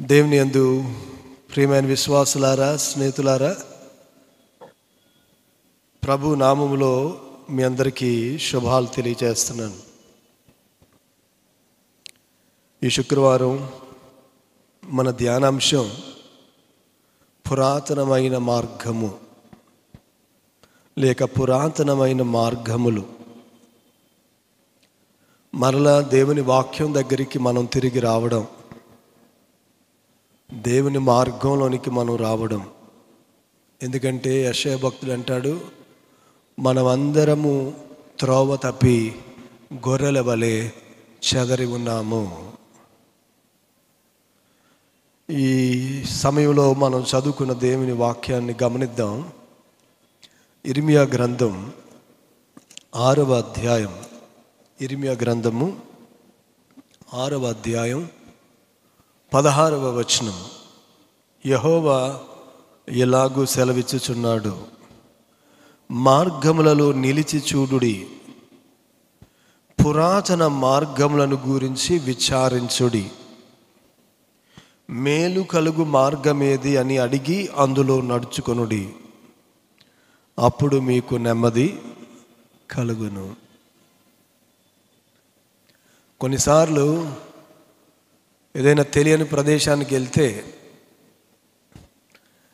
దేవుని యందు ప్రియమైన విశ్వాసులారా, స్నేహితులారా, ప్రభు నామములో మీ అందరికీ శుభాలు తెలియజేస్తున్నాను. ఈ శుక్రవారం మన ధ్యానాంశం పురాతనమైన మార్గము లేక పురాతనమైన మార్గములు. మరలా దేవుని వాక్యం దగ్గరికి మనం తిరిగి రావడం, దేవుని మార్గంలోనికి మనం రావడం. ఎందుకంటే యెషయా భక్తుడు అంటాడు, మనమందరము త్రోవ తప్పి గొర్రెల వలె చెదరి ఉన్నాము. ఈ సమయంలో మనం చదువుకున్న దేవుని వాక్యాన్ని గమనిద్దాం. ఇర్మియా గ్రంథం 6వ అధ్యాయం, ఇర్మియా గ్రంథము 6వ అధ్యాయం 16వ వచనం. యెహోవా ఇలాగూ సెలవిచ్చుచున్నాడు, మార్గములలో నిలిచి చూడుడి, పురాతన మార్గములను గురించి విచారించుడి, మేలు కలుగు మార్గమేది అని అడిగి అందులో నడుచుకొనుడి, అప్పుడు మీకు నెమ్మది కలుగును. కొన్నిసార్లు ఏదైనా తెలియని ప్రదేశానికి వెళ్తే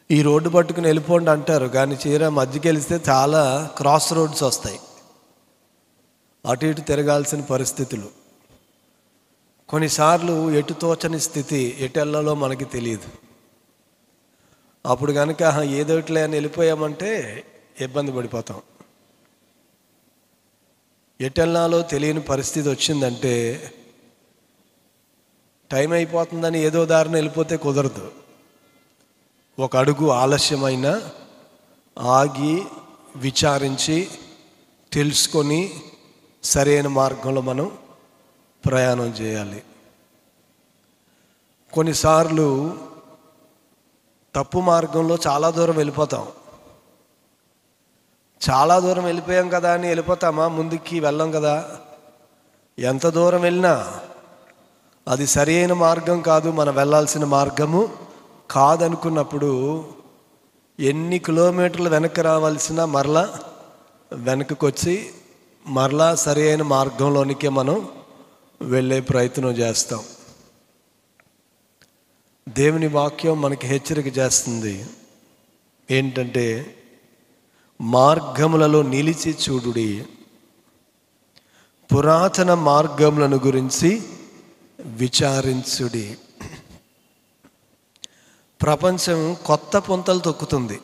ఈ రోడ్డు పట్టుకుని వెళ్ళిపోండి అంటారు, కానీ చీర మధ్యకి వెళ్తే చాలా క్రాస్ రోడ్స్ వస్తాయి, అటు ఇటు తిరగాల్సిన పరిస్థితులు. కొన్నిసార్లు ఎటు తోచని స్థితి, ఎటు వెళ్ళాలో మనకి తెలియదు. అప్పుడు కనుక ఏదోట్లే అని వెళ్ళిపోయామంటే ఇబ్బంది పడిపోతాం. ఎటు వెళ్ళాలో తెలియని పరిస్థితి వచ్చిందంటే టైం అయిపోతుందని ఏదో దారిని వెళ్ళిపోతే కుదరదు. ఒక అడుగు ఆలస్యమైన ఆగి విచారించి తెలుసుకొని సరైన మార్గంలో మనం ప్రయాణం చేయాలి. కొన్నిసార్లు తప్పు మార్గంలో చాలా దూరం వెళ్ళిపోతాం. చాలా దూరం వెళ్ళిపోయాం కదా అని వెళ్ళిపోతామా? ముందుకి వెళ్ళాం కదా. ఎంత దూరం వెళ్ళినా అది సరి అయిన మార్గం కాదు, మనం వెళ్ళాల్సిన మార్గము కాదనుకున్నప్పుడు ఎన్ని కిలోమీటర్లు వెనక్కి రావాల్సిన మరలా వెనక్కి వచ్చి మరలా సరి అయిన మార్గంలోనికే మనం వెళ్ళే ప్రయత్నం చేస్తాం. దేవుని వాక్యం మనకి హెచ్చరిక చేస్తుంది. ఏంటంటే, మార్గములలో నిలిచి చూడుడి, పురాతన మార్గములను గురించి విచారించుడి. ప్రపంచం కొత్త పుంతలు తొక్కుతుంది.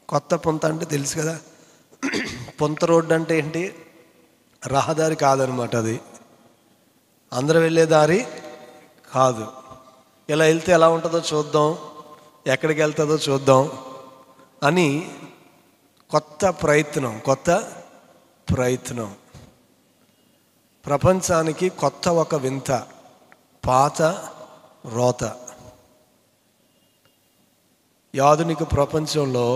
కొత్త పుంత అంటే తెలుసు కదా, పుంత రోడ్డు అంటే ఏంటి? రహదారి కాదనమాట, అది అందరూ వెళ్ళే దారి కాదు. ఇలా వెళ్తే ఎలా ఉంటుందో చూద్దాం, ఎక్కడికి వెళ్తుందో చూద్దాం అని కొత్త ప్రయత్నం. ప్రపంచానికి కొత్త ఒక వింత, పాత రోత. ఈ ఆధునిక ప్రపంచంలో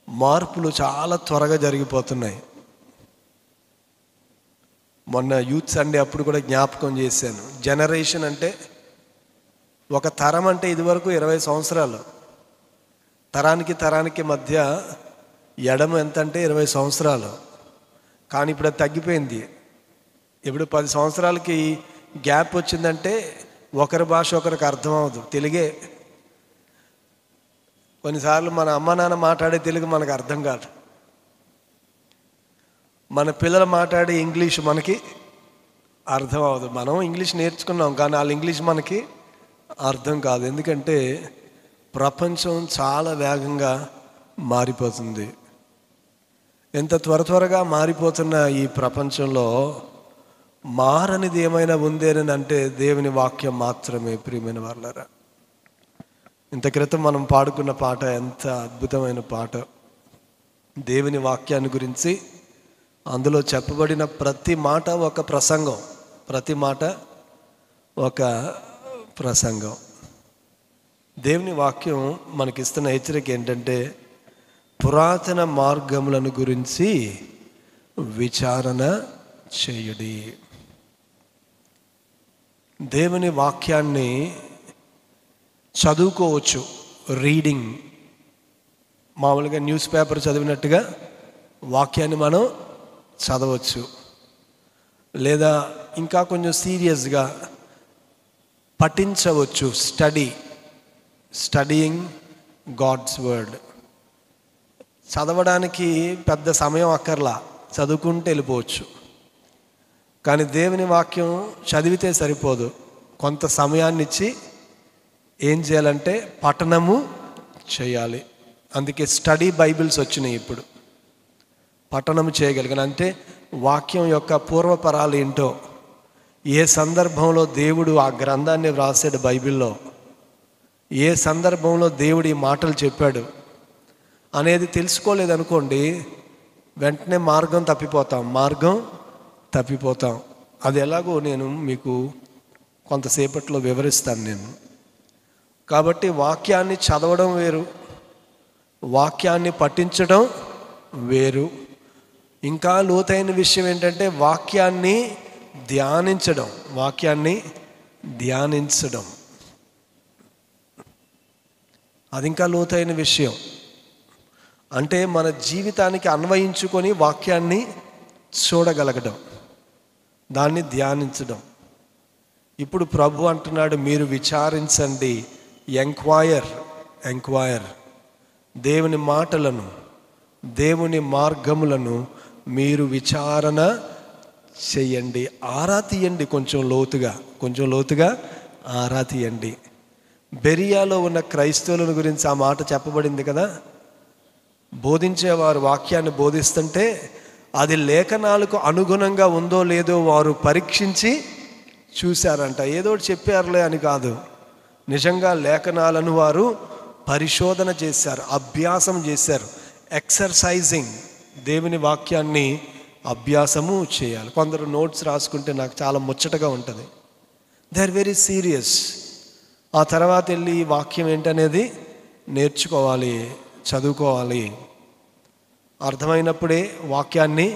మార్పులు చాలా త్వరగా జరిగిపోతున్నాయి. మొన్న యూత్ సండే అప్పుడు కూడా జ్ఞాపకం చేశాను. జనరేషన్ అంటే ఒక తరం అంటే ఇదివరకు 20 సంవత్సరాలు, తరానికి మధ్య ఎడమ ఎంత అంటే 20 సంవత్సరాలు. కానీ ఇప్పుడు అది తగ్గిపోయింది. ఇప్పుడు 10 సంవత్సరాలకి గ్యాప్ వచ్చిందంటే ఒకరి భాష ఒకరికి అర్థం అవ్వదు, తెలుగే. కొన్నిసార్లు మన అమ్మ నాన్న మాట్లాడే తెలుగు మనకు అర్థం కాదు, మన పిల్లలు మాట్లాడే ఇంగ్లీష్ మనకి అర్థం అవ్వదు. మనం ఇంగ్లీష్ నేర్చుకున్నాం కానీ వాళ్ళ ఇంగ్లీష్ మనకి అర్థం కాదు. ఎందుకంటే ప్రపంచం చాలా వేగంగా మారిపోతుంది. ఎంత త్వరగా మారిపోతున్న ఈ ప్రపంచంలో మారనిది ఏమైనా ఉందేనని అంటే దేవుని వాక్యం మాత్రమే. ప్రియమైన వాళ్ళారా, ఇంత క్రితం మనం పాడుకున్న పాట ఎంత అద్భుతమైన పాట. దేవుని వాక్యాన్ని గురించి అందులో చెప్పబడిన ప్రతి మాట ఒక ప్రసంగం, ప్రతి మాట ఒక ప్రసంగం. దేవుని వాక్యం మనకిస్తున్న హెచ్చరిక ఏంటంటే, పురాతన మార్గములను గురించి విచారణ చేయుడి. దేవుని వాక్యాన్ని చదువుకోవచ్చు. రీడింగ్, మామూలుగా న్యూస్ పేపర్ చదివినట్టుగా వాక్యాన్ని మనం చదవచ్చు. లేదా ఇంకా కొంచెం సీరియస్గా పఠించవచ్చు. Studying God's word. చదవడానికి పెద్ద సమయం అక్కర్లా, చదువుకుంటూ వెళ్ళిపోవచ్చు. కానీ దేవుని వాక్యం చదివితే సరిపోదు, కొంత సమయాన్ని ఇచ్చి ఏం చేయాలంటే పఠనము చేయాలి. అందుకే స్టడీ బైబిల్స్ వచ్చినాయి ఇప్పుడు. పఠనం చేయగలిగిన అంటే వాక్యం యొక్క పూర్వపరాలు ఏంటో, ఏ సందర్భంలో దేవుడు ఆ గ్రంథాన్ని వ్రాసాడు బైబిల్లో, ఏ సందర్భంలో దేవుడు ఈ మాటలు చెప్పాడు అనేది తెలుసుకోలేదనుకోండి, వెంటనే మార్గం తప్పిపోతాం. అది ఎలాగో నేను మీకు కొంతసేపట్లో వివరిస్తాను నేను. కాబట్టి వాక్యాన్ని చదవడం వేరు, వాక్యాన్ని పఠించడం వేరు. ఇంకా లోతైన విషయం ఏంటంటే వాక్యాన్ని ధ్యానించడం. అది ఇంకా లోతైన విషయం. అంటే మన జీవితానికి అన్వయించుకొని వాక్యాన్ని చూడగలగడం, దాన్ని ధ్యానించడం. ఇప్పుడు ప్రభు అంటున్నాడు, మీరు విచారించండి, ఎంక్వైర్. దేవుని మాటలను, దేవుని మార్గములను మీరు విచారణ చెయ్యండి, ఆరా తీయండి. కొంచెం లోతుగా ఆరా తీయండి. బెరియాలో ఉన్న క్రైస్తవుల గురించి ఆ మాట చెప్పబడింది కదా. బోధించేవారు వాక్యాన్ని బోధిస్తుంటే అది లేఖనాలకు అనుగుణంగా ఉందో లేదో వారు పరీక్షించి చూశారంట. ఏదో చెప్పారులే అని కాదు, నిజంగా లేఖనాలను వారు పరిశోధన చేశారు, అభ్యాసం చేశారు. ఎక్సర్సైజింగ్, దేవుని వాక్యాన్ని అభ్యాసము చేయాలి. కొందరు నోట్స్ రాసుకుంటే నాకు చాలా ముచ్చటగా ఉంటుంది. They are very serious. ఆ తర్వాత వెళ్ళి ఈ వాక్యం ఏంటనేది నేర్చుకోవాలి, చదువుకోవాలి. అర్థమైనప్పుడే వాక్యాన్ని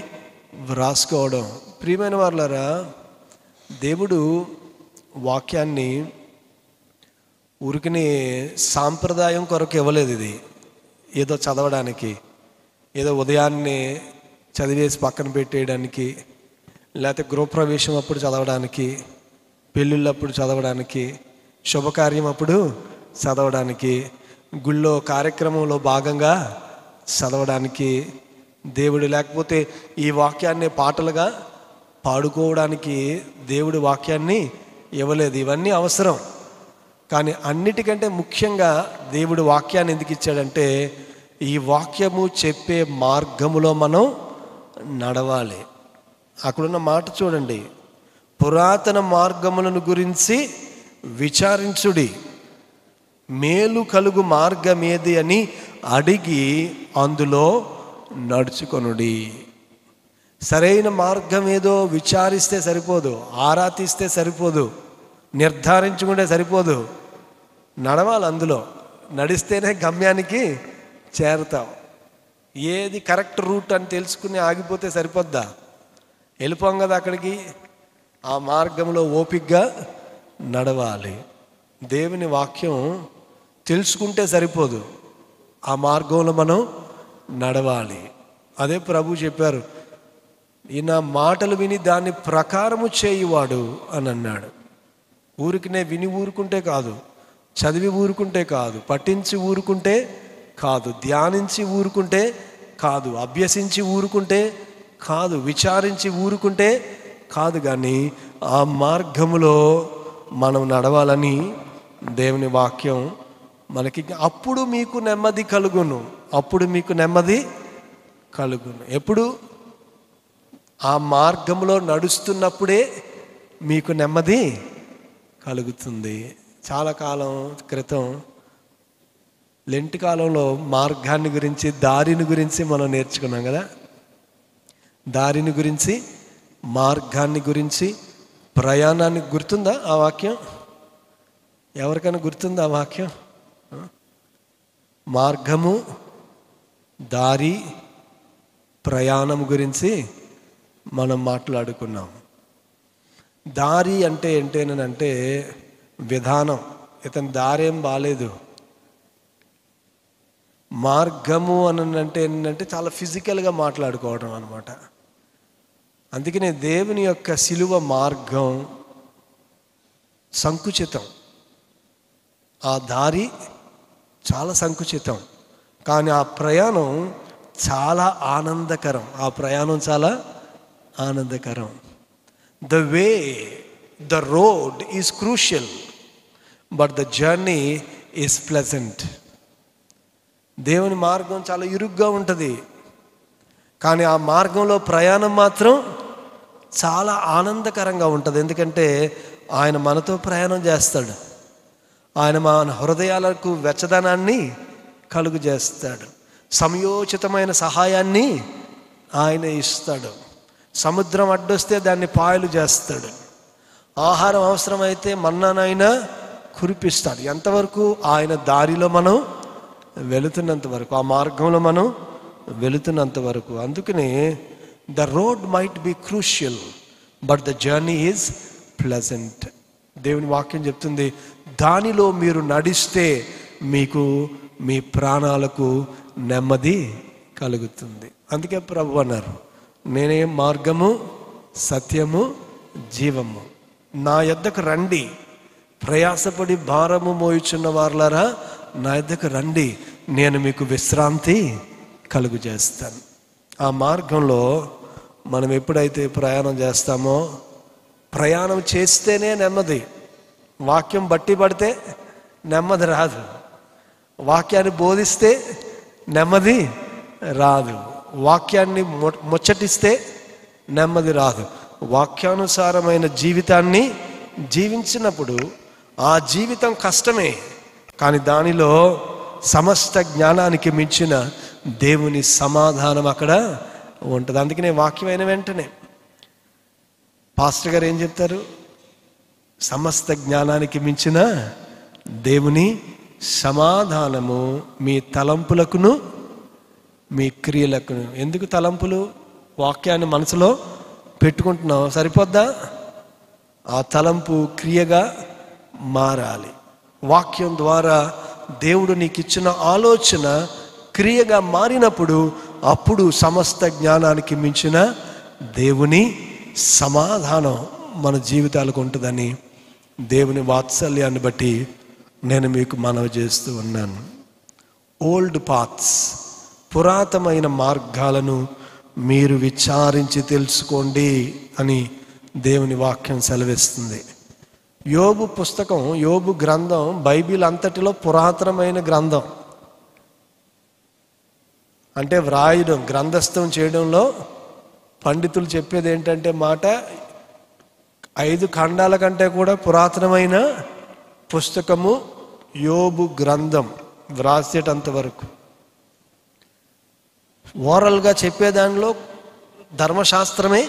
వ్రాసుకోవడం. ప్రియమైన వారులారా, దేవుడు వాక్యాన్ని ఊరికిని సాంప్రదాయం కొరకు ఇవ్వలేదు. ఇది ఏదో చదవడానికి, ఏదో ఉదయాన్నే చదివేసి పక్కన పెట్టేయడానికి, లేకపోతే గృహప్రవేశం అప్పుడు చదవడానికి, పెళ్ళిళ్ళప్పుడు చదవడానికి, శుభకార్యం అప్పుడు చదవడానికి, గుళ్ళో కార్యక్రమంలో భాగంగా చదవడానికి దేవుడు, లేకపోతే ఈ వాక్యాన్ని పాటలుగా పాడుకోవడానికి దేవుడు వాక్యాన్ని ఇవ్వలేదు. ఇవన్నీ అవసరం, కానీ అన్నిటికంటే ముఖ్యంగా దేవుడు వాక్యాన్ని ఎందుకు ఇచ్చాడంటే ఈ వాక్యము చెప్పే మార్గములో మనం నడవాలి. అక్కడున్న మాట చూడండి, పురాతన మార్గములను గురించి విచారించుడి, మేలు కలుగు మార్గమేది అని అడిగి అందులో నడుచుకొనుడి. సరైన మార్గం ఏదో విచారిస్తే సరిపోదు, ఆరా తీస్తే సరిపోదు, నిర్ధారించుకుంటే సరిపోదు, నడవాలి. అందులో నడిస్తేనే గమ్యానికి చేరుతాం. ఏది కరెక్ట్ రూట్ అని తెలుసుకుని ఆగిపోతే సరిపోద్దా? వెళ్ళిపోం కదా అక్కడికి. ఆ మార్గంలో ఓపికగా నడవాలి. దేవుని వాక్యం తెలుసుకుంటే సరిపోదు, ఆ మార్గంలో మనం నడవాలి. అదే ప్రభు చెప్పారు, ఈ నా మాటలు విని దాన్ని ప్రకారము చేయువాడు అని అన్నాడు. ఊరికినే విని ఊరుకుంటే కాదు, చదివి ఊరుకుంటే కాదు, పఠించి ఊరుకుంటే కాదు, ధ్యానించి ఊరుకుంటే కాదు, అభ్యసించి ఊరుకుంటే కాదు, విచారించి ఊరుకుంటే కాదు, కానీ ఆ మార్గములో మనం నడవాలని దేవుని వాక్యం మనకి. అప్పుడు మీకు నెమ్మది కలుగును. ఎప్పుడు? ఆ మార్గంలో నడుస్తున్నప్పుడే మీకు నెమ్మది కలుగుతుంది. చాలా కాలం క్రితం లెంట్ కాలంలో మార్గాన్ని గురించి, దారిని గురించి మనం నేర్చుకున్నాం కదా. దారిని గురించి, మార్గాన్ని గురించి, ప్రయాణానికి గుర్తుందా ఆ వాక్యం? ఎవరికైనా గుర్తుందా ఆ వాక్యం? మార్గము, దారి, ప్రయాణం గురించి మనం మాట్లాడుకున్నాం. దారి అంటే ఏంటేనంటే విధానం, ఇతని దారేం బాలేదు. మార్గము అని అంటే ఏంటంటే చాలా ఫిజికల్గా మాట్లాడుకోవడం అనమాట. అందుకనే దేవుని యొక్క శిలువ మార్గం సంకుచితం, ఆ దారి చాలా సంకుచితం, కానీ ఆ ప్రయాణం చాలా ఆనందకరం. ఆ ప్రయాణం చాలా ఆనందకరం. The way, the road is crucial but the journey is pleasant. దేవుని మార్గం చాలా ఇరుగ్గా ఉంటుంది, కానీ ఆ మార్గంలో ప్రయాణం మాత్రం చాలా ఆనందకరంగా ఉంటుంది. ఎందుకంటే ఆయన మనతో ప్రయాణం చేస్తాడు. ఆయన మన హృదయాలకు వెచ్చదనాన్ని కలుగు చేస్తాడు. సమయోచితమైన సహాయాన్ని ఆయన ఇస్తాడు. సముద్రం అడ్డొస్తే దాన్ని పాయలు చేస్తాడు. ఆహారం అవసరమైతే మన్నానైనా కురిపిస్తాడు. ఎంతవరకు? ఆయన దారిలో మనం వెళుతున్నంత వరకు, ఆ మార్గంలో మనం వెళుతున్నంత వరకు. అందుకనే the road might be crucial but the journey is pleasant. దేవుని వాక్యం చెప్తుంది, దానిలో మీరు నడిస్తే మీకు మీ ప్రాణాలకు నెమ్మది కలుగుతుంది. అందుకే ప్రభు అన్నారు, నేనే మార్గము, సత్యము, జీవము. నా యొద్దకు రండి, ప్రయాసపడి భారము మోయుచున్న వారులారా నా యొద్దకు రండి, నేను మీకు విశ్రాంతి కలుగు చేస్తాను. ఆ మార్గంలో మనం ఎప్పుడైతే ప్రయాణం చేస్తామో, ప్రయాణం చేస్తేనే నెమ్మది. వాక్యం బట్టి పడితే నెమ్మది రాదు. వాక్యాన్ని బోధిస్తే నెమ్మది రాదు. వాక్యాన్ని ముచ్చటిస్తే నెమ్మది రాదు. వాక్యానుసారమైన జీవితాన్ని జీవించినప్పుడు ఆ జీవితం కష్టమే, కానీ దానిలో సమస్త జ్ఞానానికి మించిన దేవుని సమాధానం అక్కడ ఉంటుంది. అందుకనే వాక్యమైన వెంటనే పాస్టర్ గారు ఏం చెప్తారు? సమస్త జ్ఞానానికి మించిన దేవుని సమాధానము మీ తలంపులకును మీ క్రియలకును. ఎందుకు తలంపులు? వాక్యాన్ని మనసులో పెట్టుకుంటున్నావు, సరిపోద్దా? ఆ తలంపు క్రియగా మారాలి. వాక్యం ద్వారా దేవుడు నీకు ఇచ్చిన ఆలోచన క్రియగా మారినప్పుడు అప్పుడు సమస్త జ్ఞానానికి మించిన దేవుని సమాధానం మన జీవితాలకు ఉంటుందని దేవుని వాత్సల్యాన్ని బట్టి నేను మీకు మనవి చేస్తూ ఉన్నాను. ఓల్డ్ పాత్స్, పురాతనమైన మార్గాలను మీరు విచారించి తెలుసుకోండి అని దేవుని వాక్యం సెలవిస్తుంది. యోబు పుస్తకం, యోబు గ్రంథం బైబిల్ అంతటిలో పురాతనమైన గ్రంథం. అంటే వ్రాయడం, గ్రంథస్థం చేయడంలో పండితులు చెప్పేది ఏంటంటే మాట, 5 ఖండాల కంటే కూడా పురాతనమైన పుస్తకము యోబు గ్రంథం వ్రాసేటంత వరకు. ఓరల్గా చెప్పేదానిలో ధర్మశాస్త్రమే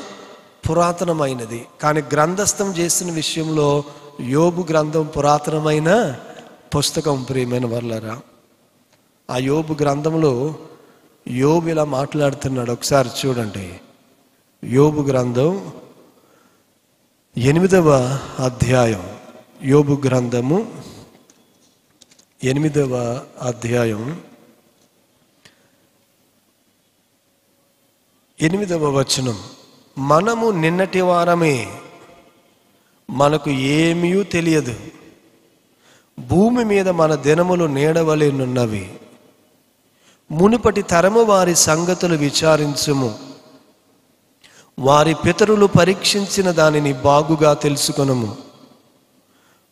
పురాతనమైనది, కానీ గ్రంథస్థం చేసిన విషయంలో యోబు గ్రంథం పురాతనమైన పుస్తకం. ప్రియమైన వాళ్ళారా, ఆ యోబు గ్రంథంలో యోబు ఇలా మాట్లాడుతున్నాడు. ఒకసారి చూడండి. యోబు గ్రంథం 8వ అధ్యాయం, యోబు గ్రంథము 8వ అధ్యాయం 8వ వచనం. మనము నిన్నటి వారమే, మనకు ఏమీ తెలియదు, భూమి మీద మన దినములు నీడవలేనున్నవి, మునుపటి తరము వారి సంగతులు విచారించుము, వారి పితరులు పరీక్షించిన దానిని బాగుగా తెలుసుకొనుము.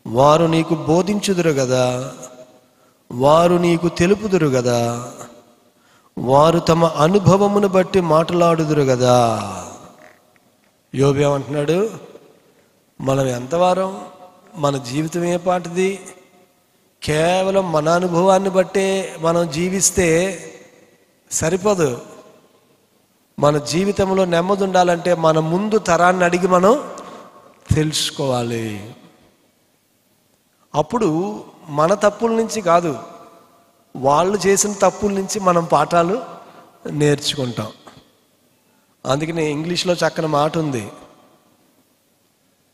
వారు నీకు బోధించుదురు గదా, వారు నీకు తెలుపుదురు గదా, వారు తమ అనుభవమును బట్టి మాట్లాడుదురు గదా. యోబు ఏమంటున్నాడు? మనం ఎంతవారం, మన జీవితం ఏ పాటిది? కేవలం మన అనుభవాన్ని బట్టే మనం జీవిస్తే సరిపోదు. మన జీవితంలో నెమ్మది ఉండాలంటే మన ముందు తరాన్ని అడిగి మనం తెలుసుకోవాలి. అప్పుడు మన తప్పుల నుంచి కాదు, వాళ్ళు చేసిన తప్పుల నుంచి మనం పాఠాలు నేర్చుకుంటాం. అందుకని ఇంగ్లీష్లో చక్కని మాట ఉంది,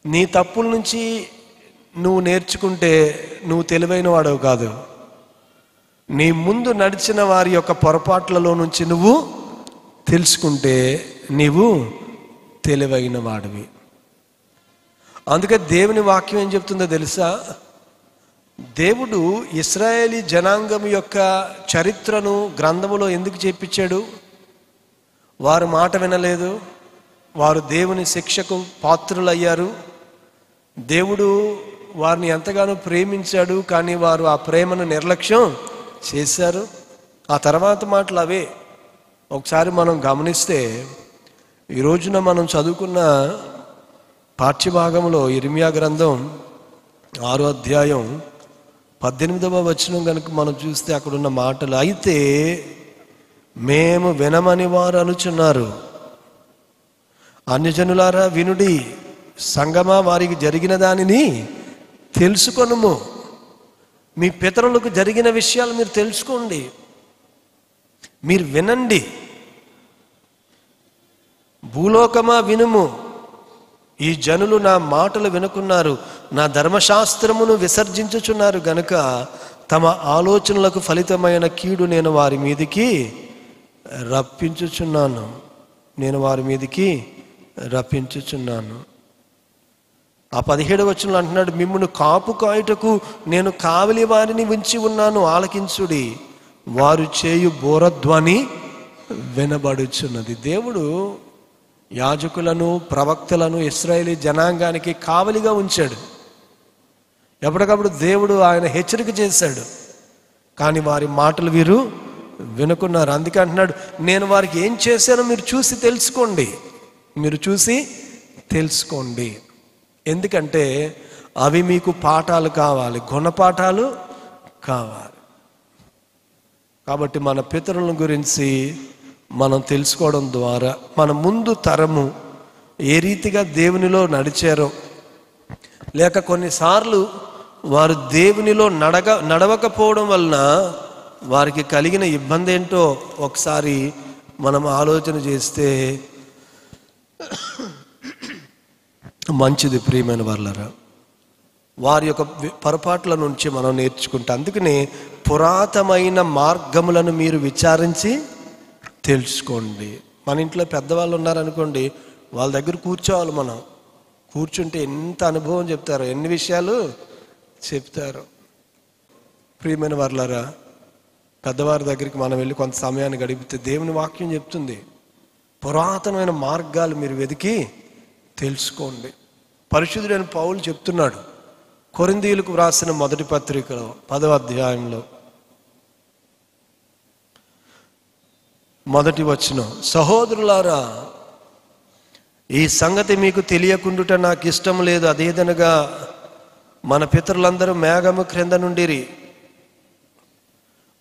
నీ తప్పుల నుంచి నువ్వు నేర్చుకుంటే నువ్వు తెలివైన వాడవు కాదు. నీ ముందు నడిచిన వారి యొక్క పొరపాట్లలో నుంచి నువ్వు తెలుసుకుంటే నీవు తెలివైన వాడివి. అందుకే దేవుని వాక్యం ఏం చెప్తుందో తెలుసా? దేవుడు ఇశ్రాయేలీ జనాంగం యొక్క చరిత్రను గ్రంథములో ఎందుకు చెప్పించాడు? వారు మాట వినలేదు, వారు దేవుని శిక్షకు పాత్రులయ్యారు. దేవుడు వారిని ఎంతగానో ప్రేమించాడు, కానీ వారు ఆ ప్రేమను నిర్లక్ష్యం చేశారు. ఆ తర్వాత మాటలు అవే. ఒకసారి మనం గమనిస్తే ఈ రోజున మనం చదువుకున్న పాఠ్యభాగంలో ఇర్మియా గ్రంథం 6వ అధ్యాయం 18వ వచనం కనుక మనం చూస్తే అక్కడున్న మాటలు, అయితే మేము వినమని వారు అనుచున్నారు, అన్యజనులారా వినుడి, సంగమా వారికి జరిగిన దానిని తెలుసుకొనుము. మీ పితరులకు జరిగిన విషయాలు మీరు తెలుసుకోండి, మీరు వినండి. భూలోకమా వినుము, ఈ జనులు నా మాటలు వినుకున్నారు, నా ధర్మశాస్త్రమును విసర్జించుచున్నారు గనుక తమ ఆలోచనలకు ఫలితమైన కీడు నేను వారి మీదికి రప్పించుచున్నాను. ఆ 17వ వచనంలో అంటున్నాడు, మిమ్మును కాపు కాయుటకు నేను కావలి వారిని ఉంచి ఉన్నాను, ఆలకించుడి, వారు చేయు బోరధ్వని వినబడుచున్నది. దేవుడు యాజకులను ప్రవక్తలను ఇశ్రాయేలీ జనాంగానికి కావలిగా ఉంచాడు. ఎప్పటికప్పుడు దేవుడు ఆయన హెచ్చరిక చేశాడు, కానీ వారి మాటలు వీరు వినుకున్నారు. అందుకే అంటున్నాడు, నేను వారికి ఏం చేశానో మీరు చూసి తెలుసుకోండి. ఎందుకంటే అవి మీకు పాఠాలు కావాలి, గుణపాఠాలు కావాలి. కాబట్టి మన పితరుల గురించి మనం తెలుసుకోవడం ద్వారా మన ముందు తరము ఏ రీతిగా దేవునిలో నడిచారో, లేక కొన్నిసార్లు వారు దేవునిలో నడవకపోవడం వలన వారికి కలిగిన ఇబ్బంది ఏంటో ఒకసారి మనం ఆలోచన చేస్తే మంచిది. ప్రియమైన వాళ్ళరా, వారి యొక్క పొరపాట్ల నుంచి మనం నేర్చుకుంటాం. అందుకనే పురాతనమైన మార్గములను మీరు విచారించి తెలుసుకోండి. మన ఇంట్లో పెద్దవాళ్ళు ఉన్నారనుకోండి, వాళ్ళ దగ్గర కూర్చోవాలి. మనం కూర్చుంటే ఎంత అనుభవం చెప్తారో, ఎన్ని విషయాలు చెప్తారో. ప్రియమైన వాళ్ళారా, పెద్దవారి దగ్గరికి మనం వెళ్ళి కొంత సమయాన్ని గడిపితే దేవుని వాక్యం చెప్తుంది, పురాతనమైన మార్గాలు మీరు వెతికి తెలుసుకోండి. పరిశుద్ధుడైన పౌలు చెప్తున్నాడు కొరింథీయులకు వ్రాసిన మొదటి పత్రికలో 10వ అధ్యాయంలో 1వ వచనం, సహోదరులారా, ఈ సంగతి మీకు తెలియకుండుట నాకు ఇష్టం లేదు. అదేదనగా మన పితరులందరూ మేఘము క్రింద నుండిరి,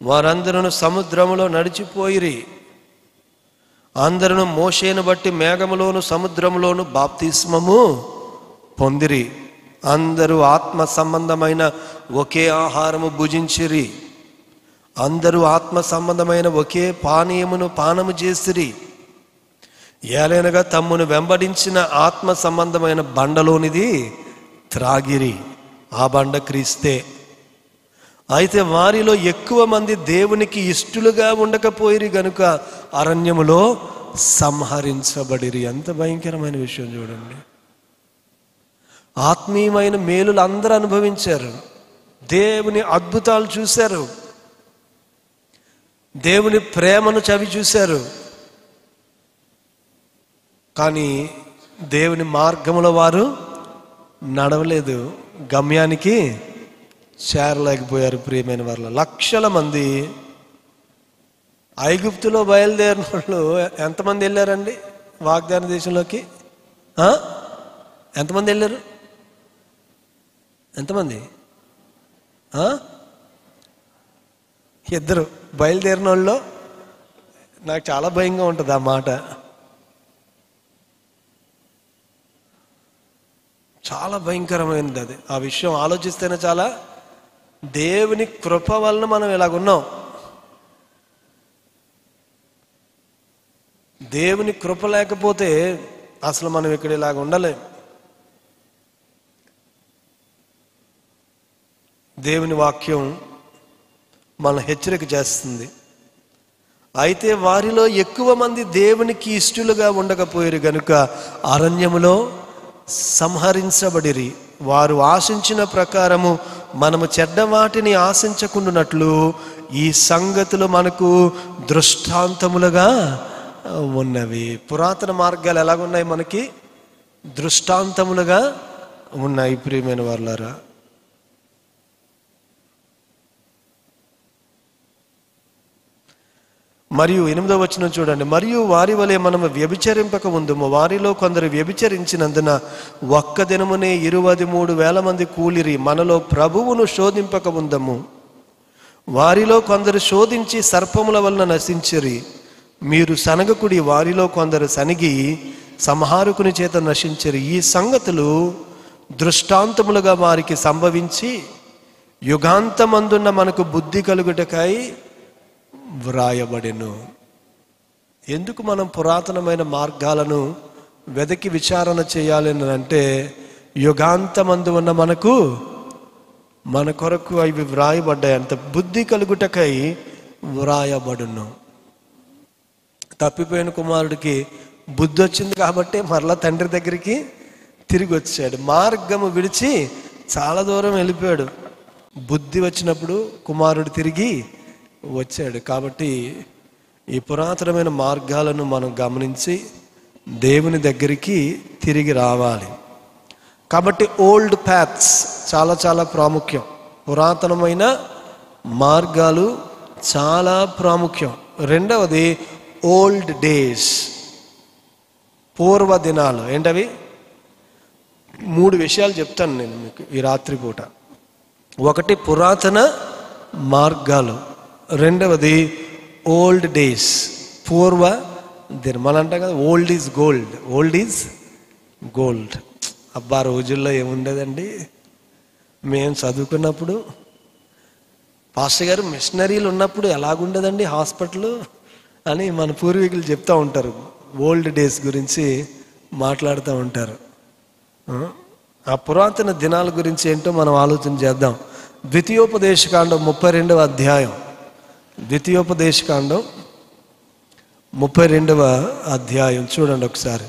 వారందరూ సముద్రములో నడిచిపోయిరి, అందరూ మోషేను బట్టి మేఘములోను సముద్రములోను బాప్తిస్మము పొందిరి, అందరూ ఆత్మ సంబంధమైన ఒకే ఆహారము భుజించిరి, అందరూ ఆత్మ సంబంధమైన ఒకే పానీయమును పానము చేసిరి, ఏలైనగా తమ్మును వెంబడించిన ఆత్మ సంబంధమైన బండలోనిది త్రాగిరి, ఆ బండ క్రీస్తే. అయితే వారిలో ఎక్కువ మంది దేవునికి ఇష్టలుగా ఉండకపోయిరి గనుక అరణ్యములో సంహరించబడిరి. ఎంత భయంకరమైన విషయం చూడండి. ఆత్మీయమైన మేలులు అందరూ అనుభవించారు, దేవుని అద్భుతాలు చూశారు, దేవుని ప్రేమను చవి చూశారు, కానీ దేవుని మార్గంలో వారు నడవలేదు, గమ్యానికి చేరలేకపోయారు. ప్రియమైన వారు, లక్షల మంది ఐగుప్తులో బయలుదేరిన వాళ్ళు ఎంతమంది వెళ్ళారండి వాగ్దాన దేశంలోకి? ఎంతమంది వెళ్ళారు? ఎంతమంది? 2 బయలుదేరిన వాళ్ళు. నాకు చాలా భయంగా ఉంటుంది ఆ మాట, చాలా భయంకరమైనది అది. ఆ విషయం ఆలోచిస్తేనే చాలా, దేవుని కృప వలన మనం ఇలాగున్నాం. దేవుని కృప లేకపోతే అసలు మనం ఇక్కడ ఇలాగ ఉండలేం. దేవుని వాక్యం మన హెచ్చరిక చేస్తుంది. అయితే వారిలో ఎక్కువ మంది దేవునికి ఇష్టలుగా ఉండకపోయారు గనుక అరణ్యములో సంహరించబడిరి. వారు ఆశించిన ప్రకారము మనము చెడ్డ వాటిని ఆశించకుండానట్లు ఈ సంగతులు మనకు దృష్టాంతములుగా ఉన్నవి. పురాతన మార్గాలు ఎలాగున్నాయి? మనకి దృష్టాంతములుగా ఉన్నాయి. ప్రియమైన వారులారా, మరియు 8వ వచనం చూడండి. మరియు వారి వలె మనము వ్యభిచరింపక ఉందుము. వారిలో కొందరు వ్యభిచరించినందున ఒక్క దినమునే 23,000 మంది కూలిరి. మనలో ప్రభువును శోధింపక ఉందము. వారిలో కొందరు శోధించి సర్పముల వలన నశించిరి. మీరు సనగకుడి. వారిలో కొందరు సనిగి సంహారకుని చేత నశించిరి. ఈ సంగతులు దృష్టాంతములుగా వారికి సంభవించి యుగాంతమందున్న మనకు బుద్ధి కలుగుటకై వ్రాయబడెను. ఎందుకు మనం పురాతనమైన మార్గాలను వెదకి విచారణ చేయాలి అని అంటే, యుగాంతమందు ఉన్న మన కొరకు అవి వ్రాయబడ్డాయి. అంత బుద్ధి కలుగుటకై వ్రాయబడును. తప్పిపోయిన కుమారుడికి బుద్ధి వచ్చింది కాబట్టి మరలా తండ్రి దగ్గరికి తిరిగి వచ్చాడు. మార్గము విడిచి చాలా దూరం వెళ్ళిపోయాడు. బుద్ధి వచ్చినప్పుడు కుమారుడు తిరిగి వచ్చాడు. కాబట్టి ఈ పురాతనమైన మార్గాలను మనం గమనించి దేవుని దగ్గరికి తిరిగి రావాలి. కాబట్టి ఓల్డ్ ప్యాథ్స్ చాలా చాలా ప్రాముఖ్యం. పురాతనమైన మార్గాలు చాలా ప్రాముఖ్యం. రెండవది ఓల్డ్ డేస్, పూర్వ దినాలు. ఏంటవి? 3 విషయాలు చెప్తాను నేను మీకు ఈ రాత్రిపూట. ఒకటి పురాతన మార్గాలు, రెండవది ఓల్డ్ డేస్, పూర్వ దినం. మనం అంటాం కదా, old is gold, old is gold. అబ్బా, రోజుల్లో ఏముండేదండి. మేము చదువుకున్నప్పుడు పాస్టర్ గారు మిషనరీలు ఉన్నప్పుడు ఎలాగుండేదండి హాస్పిటల్ అని మన పూర్వీకులు చెప్తూ ఉంటారు. ఓల్డ్ డేస్ గురించి మాట్లాడుతూ ఉంటారు. ఆ పురాతన దినాల గురించి ఏంటో మనం ఆలోచన చేద్దాం. ద్వితీయోపదేశకాండం 32వ అధ్యాయం. ద్వితీయోపదేశకాండం 32వ అధ్యాయం చూడండి ఒకసారి.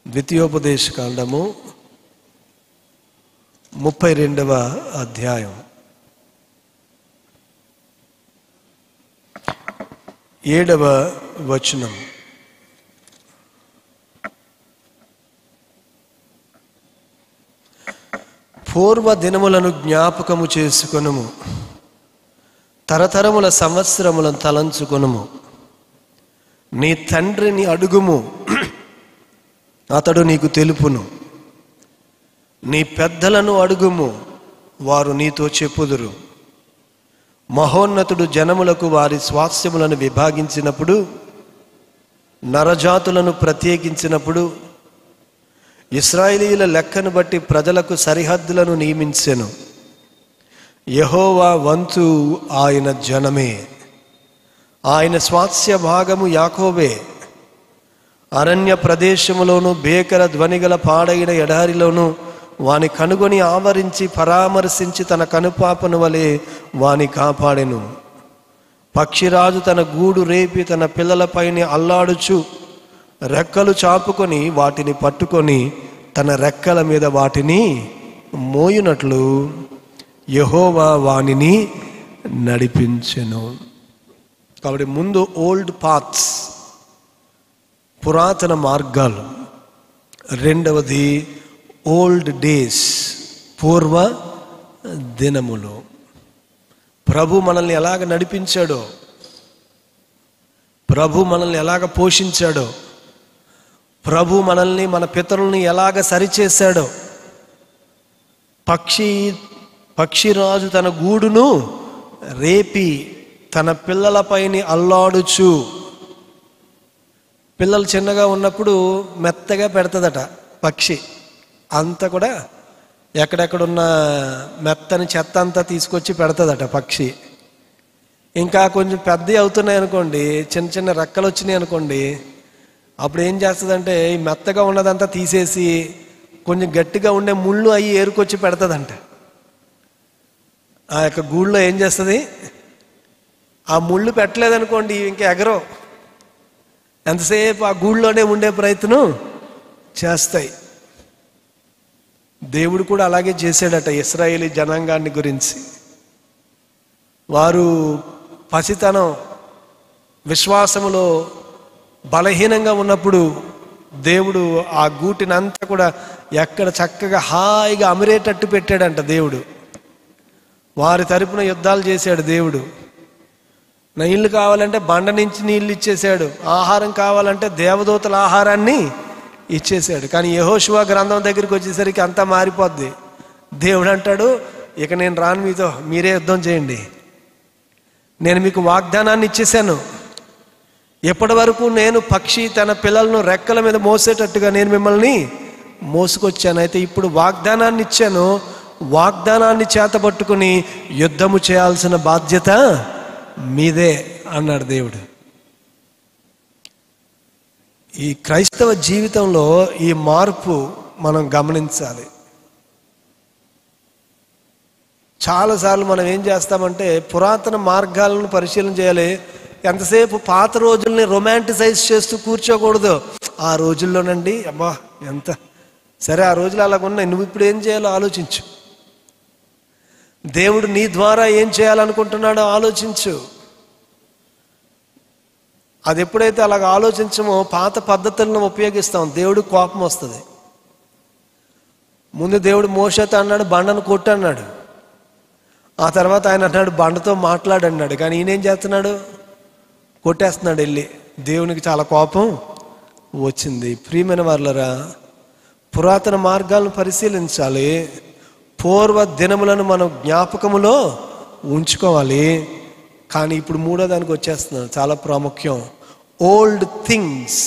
ద్వితీయోపదేశకాండము 32వ అధ్యాయం 7వ వచనం. పూర్వ దినములను జ్ఞాపకము చేసుకొనుము, తరతరముల సంవత్సరములను తలంచుకొనుము. నీ తండ్రిని అడుగుము, అతడు నీకు తెలుపును. నీ పెద్దలను అడుగుము, వారు నీతో చెప్పుదురు. మహోన్నతుడు జనములకు వారి స్వాస్థ్యములను విభాగించినప్పుడు, నరజాతులను ప్రత్యేకించినప్పుడు, ఇశ్రాయేలీయుల లెక్కను బట్టి ప్రజలకు సరిహద్దులను నియమించెను. యెహోవా వంతు ఆయన జనమే, ఆయన స్వాస్థ్య భాగము యాకోబే. అరణ్య ప్రదేశములోను భేకర ధ్వనిగల పాడైన ఎడారిలోను వాని కనుగొని ఆవరించి పరామర్శించి తన కనుపాపను వలె వాని కాపాడెను. పక్షిరాజు తన గూడు రేపి తన పిల్లలపైన అల్లాడుచు రెక్కలు చాపుకొని వాటిని పట్టుకొని తన రెక్కల మీద వాటిని మోయునట్లు యెహోవా వానిని నడిపించెను. కాబట్టి ముందు ఓల్డ్ పాత్స్, పురాతన మార్గాలు. రెండవది ఓల్డ్ డేస్, పూర్వ దినములు. ప్రభు మనల్ని ఎలాగ నడిపించాడో, ప్రభు మనల్ని ఎలాగ పోషించాడో, ప్రభు మనల్ని మన పితరుల్ని ఎలాగ సరిచేశాడో. పక్షిరాజు తన గూడును రేపి తన పిల్లలపైని అల్లాడుచు. పిల్లలు చిన్నగా ఉన్నప్పుడు మెత్తగా పెడుతుందట పక్షి. అంతా కూడా ఎక్కడెక్కడున్న మెత్తని చెత్త అంతా తీసుకొచ్చి పెడుతుందట పక్షి. ఇంకా కొంచెం పెద్ద అవుతున్నాయి అనుకోండి, చిన్న చిన్న రెక్కలు వచ్చినాయి అనుకోండి, అప్పుడు ఏం చేస్తుందంటే ఈ మెత్తగా ఉన్నదంతా తీసేసి కొంచెం గట్టిగా ఉండే ముళ్ళు అవి ఏరుకొచ్చి పెడుతుందంట. ఆ యొక్క గూళ్ళో ఏం చేస్తుంది? ఆ ముళ్ళు పెట్టలేదనుకోండి ఇంకా ఎగరో, ఎంతసేపు ఆ గూళ్ళోనే ఉండే ప్రయత్నం చేస్తాయి. దేవుడు కూడా అలాగే చేశాడట ఇశ్రాయేలీ జనాంగాన్ని గురించి. వారు పసితనం విశ్వాసములో బలహీనంగా ఉన్నప్పుడు దేవుడు ఆ గూటిని అంతా కూడా ఎక్కడ చక్కగా హాయిగా అమిరేటట్టు పెట్టాడంట దేవుడు. వారి తరపున యుద్ధాలు చేశాడు దేవుడు. నీళ్లు కావాలంటే బండ నుంచి నీళ్ళు ఇచ్చేశాడు, ఆహారం కావాలంటే దేవదూతల ఆహారాన్ని ఇచ్చేశాడు. కానీ యెహోషువ గ్రంథం దగ్గరికి వచ్చేసరికి అంతా మారిపోద్ది. దేవుడు అంటాడు, ఇక నేను రాను మీతో, మీరే యుద్ధం చేయండి. నేను మీకు వాగ్దానాన్ని ఇచ్చేశాను. ఎప్పటి వరకు నేను పక్షి తన పిల్లలను రెక్కల మీద మోసేటట్టుగా నేను మిమ్మల్ని మోసుకొచ్చాను. అయితే ఇప్పుడు వాగ్దానాన్ని ఇచ్చాను, వాగ్దానాన్ని చేతబట్టుకుని యుద్ధము చేయాల్సిన బాధ్యత మీదే అన్నాడు దేవుడు. ఈ క్రైస్తవ జీవితంలో ఈ మార్పు మనం గమనించాలి. చాలాసార్లు మనం ఏం చేస్తామంటే పురాతన మార్గాలను పరిశీలన చేయాలి. ఎంతసేపు పాత రోజుల్ని రొమాంటిసైజ్ చేస్తూ కూర్చోకూడదు. ఆ రోజుల్లోనండి అబ్బా ఎంత సరే, ఆ రోజులు అలాగ ఉన్నాయి, నువ్వు ఇప్పుడు ఏం చేయాలో ఆలోచించు. దేవుడు నీ ద్వారా ఏం చేయాలనుకుంటున్నాడో ఆలోచించు. అది ఎప్పుడైతే అలాగ ఆలోచించమో పాత పద్ధతులను ఉపయోగిస్తాం, దేవుడు కోపం వస్తుంది. ముందు దేవుడు మోషేతో అన్నాడు బండను కొట్టు అన్నాడు. ఆ తర్వాత ఆయన అన్నాడు బండతో మాట్లాడన్నాడు. కానీ ఈయన ఏం చేస్తున్నాడు? కొట్టేస్తున్నాడు వెళ్ళి. దేవునికి చాలా కోపం వచ్చింది. ప్రియమైన వారులారా, పురాతన మార్గాలను పరిశీలించాలి. పూర్వ దినములను మనం జ్ఞాపకములో ఉంచుకోవాలి. కానీ ఇప్పుడు మూడో దానికి వచ్చేస్తున్నాను, చాలా ప్రాముఖ్యం. ఓల్డ్ థింగ్స్,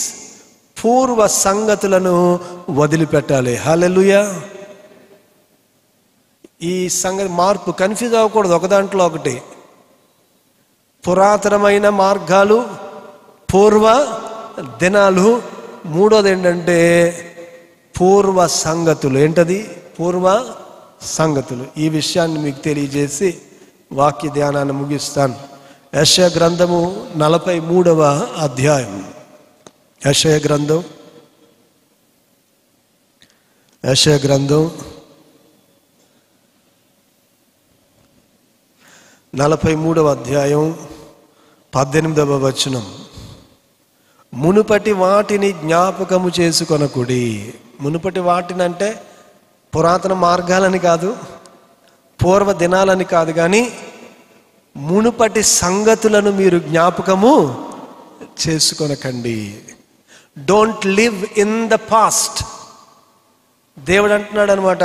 పూర్వ సంగతులను వదిలిపెట్టాలి. హల్లెలూయా. ఈ సంగతి మార్పు కన్ఫ్యూజ్ అవ్వకూడదు ఒక దాంట్లో ఒకటి. పురాతనమైన మార్గాలు, పూర్వ దినాలు. మూడోది ఏంటంటే పూర్వ సంగతులు. ఏంటది? పూర్వ సంగతులు. ఈ విషయాన్ని మీకు తెలియజేసి వాక్య ధ్యానాన్ని ముగిస్తాను. యెషయా గ్రంథము 43వ అధ్యాయం. యెషయా గ్రంథం 43వ అధ్యాయం 18వ వచనం. మునుపటి వాటిని జ్ఞాపకము చేసుకొనకుడి. మునుపటి వాటిని అంటే పురాతన మార్గాలని కాదు, పూర్వ దినాలని కాదు, కానీ మునుపటి సంగతులను మీరు జ్ఞాపకము చేసుకొనకండి. Don't live in the past. దేవుడు అంటున్నాడు అనమాట,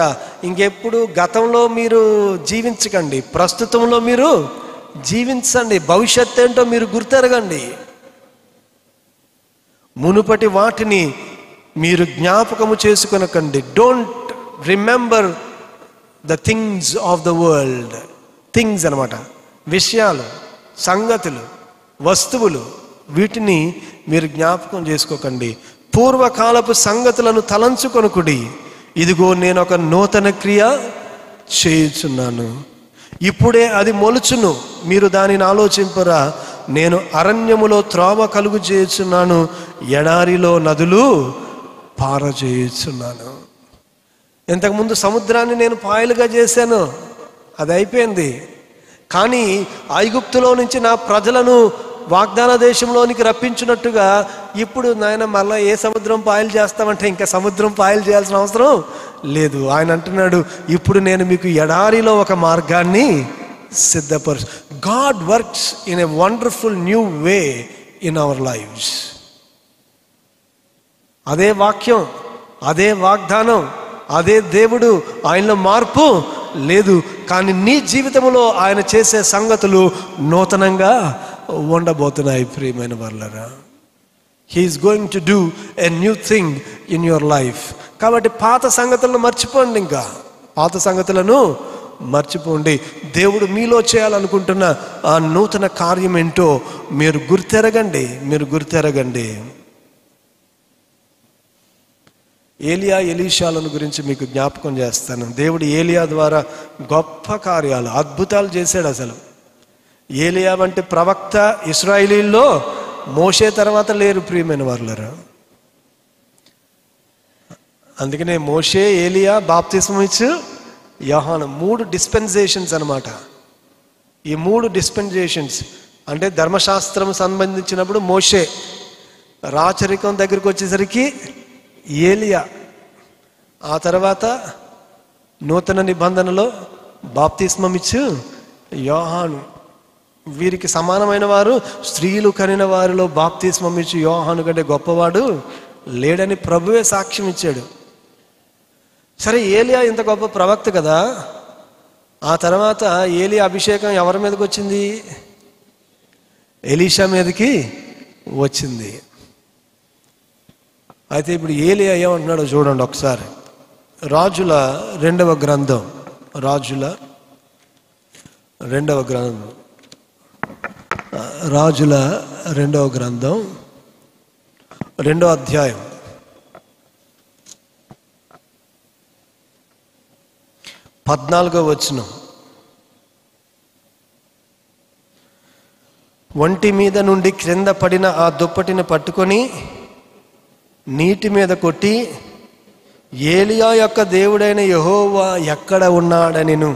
ఇంకెప్పుడు గతంలో మీరు జీవించకండి, ప్రస్తుతంలో మీరు జీవించండి. భవిష్యత్తు ఏంటో మీరు గుర్తెరగండి. మునుపటి వాటిని మీరు జ్ఞాపకము చేసుకొనకండి. Don't remember the things of the world. Things అనమాట, విషయాలు, సంగతులు, వస్తువులు. వీటిని మీరు జ్ఞాపకం చేసుకోకండి. పూర్వకాలపు సంగతులను తలంచుకొనుకుడి. ఇదిగో నేను ఒక నూతన క్రియ చేయుచున్నాను, ఇప్పుడే అది మొలుచును, మీరు దానిని ఆలోచింపరా. నేను అరణ్యములో త్రోవ కలుగు చేయుచున్నాను, ఎడారిలో నదులు పారజేయుచున్నాను. ఇంతకుముందు సముద్రాన్ని నేను పాయలుగా చేశాను, అది అయిపోయింది. కానీ ఐగుప్తులో నుంచి నా ప్రజలను వాగ్దాన దేశంలోనికి రప్పించినట్టుగా ఇప్పుడు నాయన మళ్ళీ ఏ సముద్రం పాయలు చేస్తామంటే ఇంకా సముద్రం పాయలు చేయాల్సిన అవసరం లేదు. ఆయన అంటున్నాడు, ఇప్పుడు నేను మీకు ఎడారిలో ఒక మార్గాన్ని సిద్ధపరచు. God works in a wonderful new way in our lives. అదే వాక్యం, అదే వాగ్దానం, అదే దేవుడు. ఆయనలో మార్పు లేదు. కానీ నీ జీవితంలో ఆయన చేసే సంగతులు నూతనంగా ఉండబోతున్నాయి. ప్రియమైన వాళ్ళరా, he is going to do a new thing in your life. కాబట్టి పాత సంగతులను మర్చిపోండి, ఇంకా పాత సంగతులను మర్చిపోండి. దేవుడు మీలో చేయాలనుకుంటున్న ఆ నూతన కార్యం ఏంటో మీరు గుర్తెరగండి. ఏలియా ఎలీషాలను గురించి మీకు జ్ఞాపకం చేస్తాను. దేవుడు ఏలియా ద్వారా గొప్ప కార్యాలు, అద్భుతాలు చేశాడు. అసలు ఏలియా వంటి ప్రవక్త ఇశ్రాయేలీల్లో మోషే తర్వాత లేరు ప్రియమైన వారులారా. అందుకనే మోషే, ఏలియా, బాప్తిస్మం ఇచ్చు యోహాను, 3 డిస్పెన్సేషన్స్ అన్నమాట. ఈ 3 డిస్పెన్సేషన్స్ అంటే ధర్మశాస్త్రం సంబంధించినప్పుడు మోషే, రాచరికం దగ్గరికి వచ్చేసరికి ఏలియా, ఆ తర్వాత నూతన నిబంధనలో బాప్తిస్మం ఇచ్చు యోహాను. వీరికి సమానమైన వారు, స్త్రీలు కనిన వారిలో బాప్తిస్మం ఇచ్చు యోహాను కంటే గొప్పవాడు లేడని ప్రభువే సాక్ష్యం ఇచ్చాడు. సరే, ఏలియా ఇంత గొప్ప ప్రవక్త కదా, ఆ తర్వాత ఏలియా అభిషేకం ఎవరి మీదకి వచ్చింది? ఎలీషా మీదకి వచ్చింది. అయితే ఇప్పుడు ఏలియా ఏమంటున్నాడో చూడండి ఒకసారి. రాజుల 2వ గ్రంథం, రాజుల 2వ గ్రంథం, రాజుల 2వ గ్రంథం 2వ అధ్యాయం 14వ వచనం. ఒంటి మీద నుండి క్రింద పడిన ఆ దుప్పటిని పట్టుకొని నీటి మీద కొట్టి, ఏలియా యొక్క దేవుడైన యెహోవా ఎక్కడ ఉన్నాడనెను.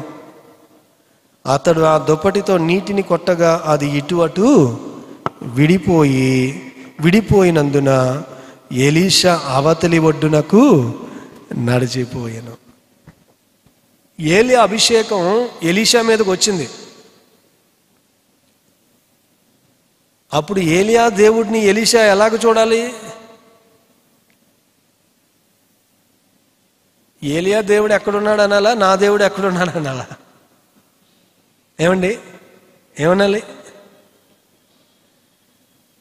అతడు ఆ దుప్పటితో నీటిని కొట్టగా అది ఇటు అటు విడిపోయినందున ఎలీషా అవతలి ఒడ్డునకు నడిచిపోయాను. ఏలియా అభిషేకం ఎలీషా మీదకి వచ్చింది. అప్పుడు ఏలియా దేవుడిని ఎలీషా ఎలాగ చూడాలి? ఏలియా దేవుడు ఎక్కడున్నాడు అనాలా, నా దేవుడు ఎక్కడున్నాడు అనాలా? ఏమండి, ఏమనాలి?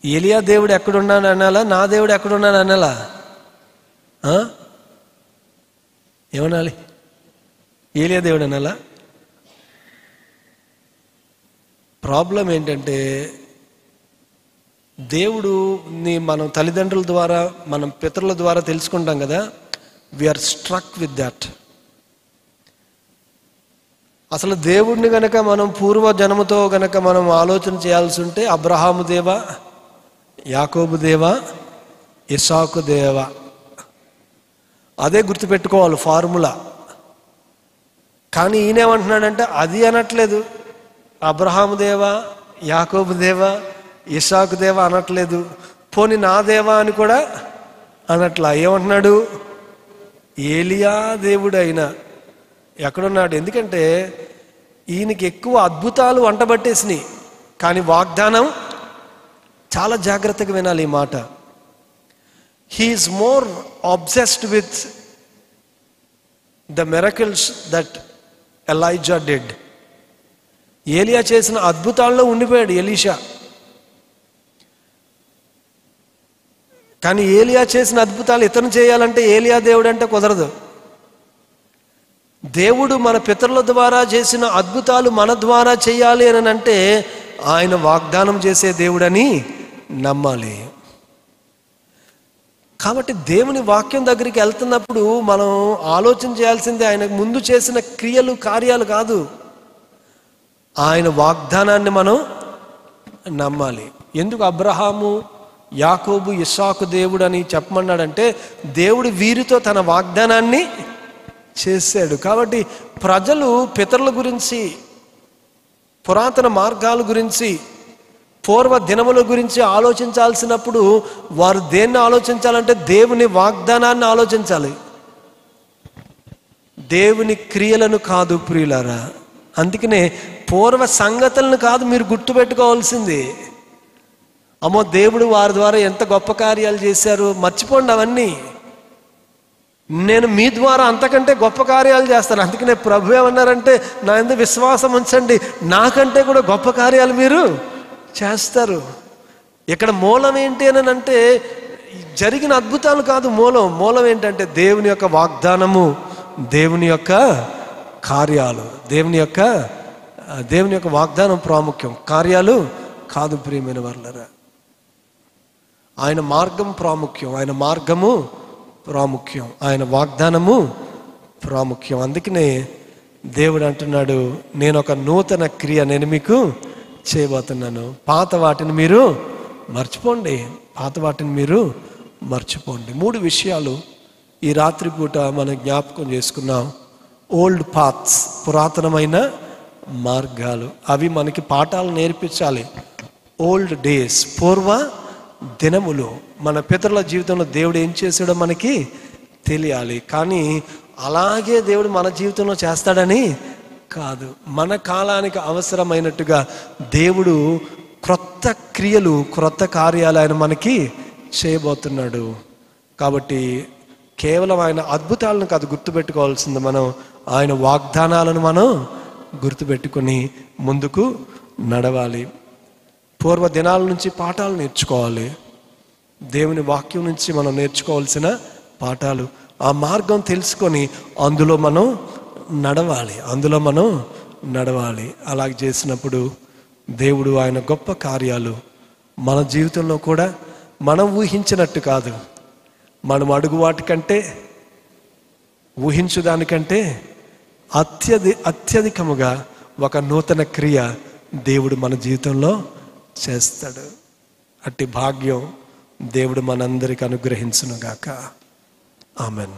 ఏలియా దేవుడు ఎక్కడున్నాడు అనాలా, నా దేవుడు ఎక్కడున్నాడు అనాలా? ఏమనాలి? ఏలియా దేవుడు అనాలా? ప్రాబ్లం ఏంటంటే, దేవుడుని మనం తల్లిదండ్రుల ద్వారా, మనం పితరుల ద్వారా తెలుసుకుంటాం కదా. We are struck with that. అసలు దేవుడిని గనక మనం పూర్వ జన్మతో గనక మనం ఆలోచన చేయాల్సి ఉంటే అబ్రహాము దేవ, యాకోబు దేవ, ఇస్సాకు దేవ, అదే గుర్తుపెట్టుకోవాలి ఫార్ములా. కానీ ఈయనేమంటున్నాడంటే అది అనట్లేదు. అబ్రహాము దేవ, యాకోబు దేవ, ఇస్సాకు దేవ అనట్లేదు. పోని నా దేవా అని కూడా అనట్లా. ఏమంటున్నాడు? ఏలియా దేవుడు అయినా ఎక్కడున్నాడు? ఎందుకంటే ఈయనకి ఎక్కువ అద్భుతాలు వంటబట్టేసినాయి, కానీ వాగ్దానం చాలా జాగ్రత్తగా వినాలి ఈ మాట. He is more obsessed with the miracles that Elijah did. ఏలియా చేసిన అద్భుతాల్లో ఉండిపోయాడు ఎలీషా. కానీ ఏలియా చేసిన అద్భుతాలు ఇతను చేయాలంటే ఏలియా దేవుడు అంటే కుదరదు. దేవుడు మన పితరుల ద్వారా చేసిన అద్భుతాలు మన ద్వారా చేయాలి అని అంటే ఆయన వాగ్దానం చేసే దేవుడని నమ్మాలి. కాబట్టి దేవుని వాక్యం దగ్గరికి వెళ్తున్నప్పుడు మనం ఆలోచన చేయాల్సిందే ఆయన ముందు చేసిన క్రియలు, కార్యాలు కాదు, ఆయన వాగ్దానాన్ని మనం నమ్మాలి. ఎందుకు అబ్రహాము, యాకోబు, ఇస్సాకు దేవుడు అని చెప్పమన్నాడంటే దేవుడు వీరితో తన వాగ్దానాన్ని చేశాడు. కాబట్టి ప్రజలు పితరుల గురించి, పురాతన మార్గాల గురించి, పూర్వ దినముల గురించి ఆలోచించాల్సినప్పుడు వారు దేన్ని ఆలోచించాలంటే దేవుని వాగ్దానాన్ని ఆలోచించాలి, దేవుని క్రియలను కాదు ప్రియులారా. అందుకనే పూర్వ సంగతులను కాదు మీరు గుర్తుపెట్టుకోవాల్సింది. అమ్మో దేవుడు వారి ద్వారా ఎంత గొప్ప కార్యాలు చేశారు, మర్చిపోండి అవన్నీ. నేను మీ ద్వారా అంతకంటే గొప్ప కార్యాలు చేస్తాను. అందుకనే ప్రభు ఏమన్నారంటే, నా యందు విశ్వాసం ఉంచండి, నాకంటే కూడా గొప్ప కార్యాలు మీరు చేస్తారు. ఇక్కడ మూలం ఏంటి అని అంటే జరిగిన అద్భుతాలు కాదు మూలం ఏంటంటే దేవుని యొక్క వాగ్దానము, దేవుని యొక్క కార్యాలు. దేవుని యొక్క వాగ్దానం ప్రాముఖ్యం, కార్యాలు కాదు ప్రియమైన వారులారా. ఆయన మార్గం ప్రాముఖ్యం, ఆయన మార్గము ప్రాముఖ్యం, ఆయన వాగ్దానము ప్రాముఖ్యం. అందుకనే దేవుడు అంటున్నాడు, నేను ఒక నూతన క్రియ నేను మీకు చేయబోతున్నాను, పాత వాటిని మీరు మర్చిపోండి, పాత వాటిని మీరు మర్చిపోండి. 3 విషయాలు ఈ రాత్రిపూట మనం జ్ఞాపకం చేసుకున్నాం. ఓల్డ్ పాత్స్, పురాతనమైన మార్గాలు, అవి మనకి పాఠాలు నేర్పించాలి. ఓల్డ్ డేస్, పూర్వ దినములు, మన పితరుల జీవితంలో దేవుడు ఏం చేశాడో మనకి తెలియాలి. కానీ అలాగే దేవుడు మన జీవితంలో చేస్తాడని కాదు, మన కాలానికి అవసరమైనట్టుగా దేవుడు క్రొత్త క్రియలు, క్రొత్త కార్యాలు ఆయన మనకి చేయబోతున్నాడు. కాబట్టి కేవలం ఆయన అద్భుతాలను కాదు గుర్తుపెట్టుకోవాల్సింది, మనం ఆయన వాగ్దానాలను మనం గుర్తుపెట్టుకొని ముందుకు నడవాలి. పూర్వ దినాల నుంచి పాఠాలు నేర్చుకోవాలి, దేవుని వాక్యం నుంచి మనం నేర్చుకోవాల్సిన పాఠాలు, ఆ మార్గం తెలుసుకొని అందులో మనం నడవాలి. అలాగ చేసినప్పుడు దేవుడు ఆయన గొప్ప కార్యాలు మన జీవితంలో కూడా మనం ఊహించినట్టు కాదు, మనం అడుగు వాటికంటే, ఊహించు దానికంటే అత్యధికముగా ఒక నూతన క్రియ దేవుడు మన జీవితంలో చేస్తాడు. అట్టి భాగ్యం దేవుడు మనందరికి అనుగ్రహించునుగాక. ఆమెన్.